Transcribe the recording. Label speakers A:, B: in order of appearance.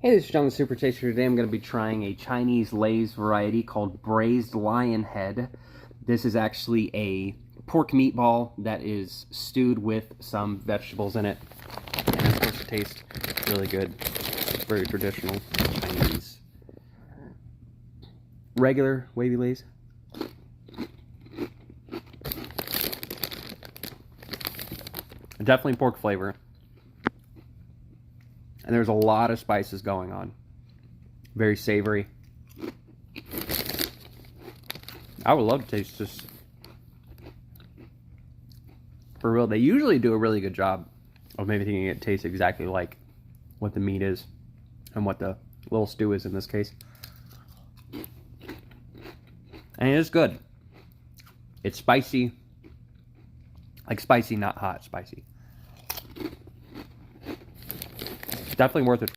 A: Hey, this is John the Super Taster. Today I'm going to be trying a Chinese Lay's variety called Braised Lion Head. This is actually a pork meatball that is stewed with some vegetables in it. And it's supposed to taste really good. It's very traditional Chinese. Regular wavy Lay's. Definitely pork flavor. And there's a lot of spices going on. Very savory. I would love to taste this. For real, they usually do a really good job of making it taste exactly like what the meat is and what the little stew is in this case. And it is good. It's spicy. Like spicy, not hot spicy. Definitely worth it.